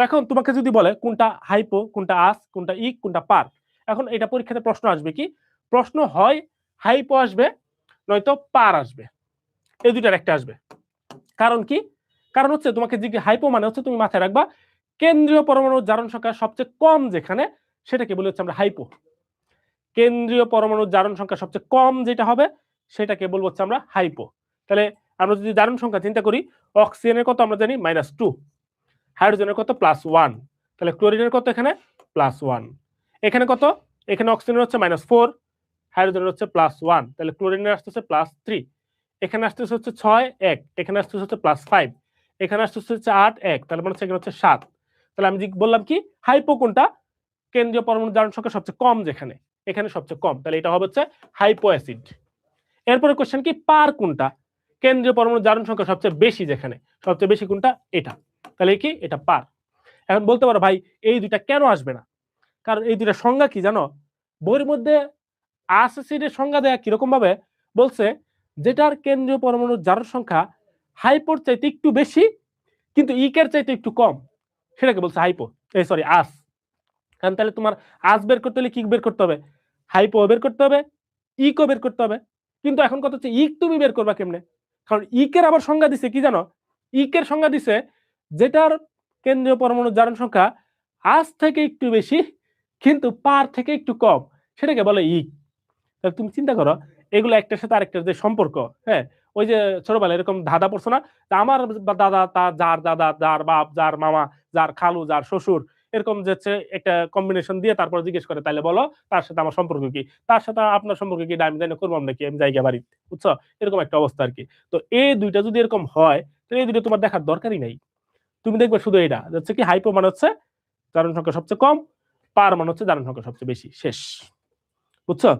এখন তোমাকে যদি বলে কোনটা হাইপো, কোনটা আস, কোনটা ইক, কোনটা পার, এখন এটা পরীক্ষাতে প্রশ্ন আসবে কি, প্রশ্ন হয় হাইপো আসবে নয়তো পার আসবে, এই দুইটার একটা আসবে। কারণ কি, কারণ হচ্ছে তোমাকে হাইপো মানে হচ্ছে তুমি মাথায় রাখবা কেন্দ্রীয় পরমাণুর জারণ সংখ্যা সবচেয়ে কম যেখানে সেটাকে বলি হচ্ছে আমরা হাইপো। কেন্দ্রীয় পরমাণুর জারণ সংখ্যা সবচেয়ে কম যেটা হবে সেটাকে বলবো হচ্ছে আমরা হাইপো। তাহলে আমরা যদি জারণ সংখ্যা চিন্তা করি, অক্সিজেনের কত আমরা জানি -2, হাইড্রোজেনের কত +1, তাহলে ক্লোরিনের কত এখানে +1, এখানে কত, এখানে অক্সিজেনের হচ্ছে -4, হাইড্রোজেনের হচ্ছে +1, তাহলে ক্লোরিনের আসতেছে +3, এখানে আসতেছে হচ্ছে 6 1, এখানে আসতেছে হচ্ছে +5, এখানে আসতেছে হচ্ছে 8 1, তাহলে মানে হচ্ছে এখানে হচ্ছে 7। তাহলে আমি বললাম কি হাইপো কোনটা, কেন্দ্রীয় পরমাণু জারণ সংখ্যা সবচেয়ে কম যেখানে, এখানে সবচেয়ে কম, তাহলে এটা হবে হচ্ছে হাইপো অ্যাসিড। এরপরে কোশ্চেন কি পার কোনটা, কেন্দ্রীয় পরমাণু জারণ সংখ্যা সবচেয়ে বেশি যেখানে, সবচেয়ে বেশি কোনটা, এটা, তাহলে কি এটা পার। এখন বলতে পারো ভাই এই দুইটা কেন আসবে না, কারণ এই দুইটা সংজ্ঞা কি জানো, বইয়ের মধ্যে অ্যাসিডের সংজ্ঞা দেয়া কিরকম ভাবে বলছে, যেটার কেন্দ্রীয় পরমাণুর জারণ সংখ্যা হাইপোর চাইতে একটু বেশি কিন্তু ইকের চাইতে একটু কম, সেটাকে বলছে হাইপো, এই সরি আস। কারণ তাহলে তোমার আস বের করতে হলে কি বের করতে হবে, হাইপো বের করতে হবে, ইকো বের করতে হবে। কিন্তু এখন কথা হচ্ছে ইক তুমি বের করবা কেমনে, কারণ ইকের আবার সংজ্ঞা দিছে কি জানো, ইকের সংজ্ঞা দিছে যেটার কেন্দ্রীয় পরমাণুর জারণ সংখ্যা আস থেকে একটু বেশি কিন্তু পার থেকে একটু কম, সেটাকে বলে ইক। তাহলে তুমি চিন্তা করো এগুলো একটার সাথে আরেকটার যে সম্পর্ক, হ্যাঁ, ওই যে ছোটবেলায় এরকম ধাঁধা পড়ছো না, আমার দাদা তার যার দাদা যার বাপ যার মামা যার খালু যার শ্বশুর, এরকম যে একটা কম্বিনেশন দিয়ে তারপর জিজ্ঞেস করে তাহলে বলো তার সাথে আমার সম্পর্ক কি, তার সাথে আপনার সম্পর্ক কি, আমি জানি করবো নাকি আমি জায়গা বাড়ি, বুঝছো, এরকম একটা অবস্থা আর কি। তো এই দুইটা যদি এরকম হয় তাহলে এই দুইটা তোমার দেখার দরকারই নাই, তুমি দেখবে শুধু এটা হচ্ছে কি হাইপো মানে হচ্ছে জারণ সংখ্যা সবচেয়ে কম, পার মানে হচ্ছে জারণ সংখ্যা সবচেয়ে বেশি, শেষ, বুঝছো।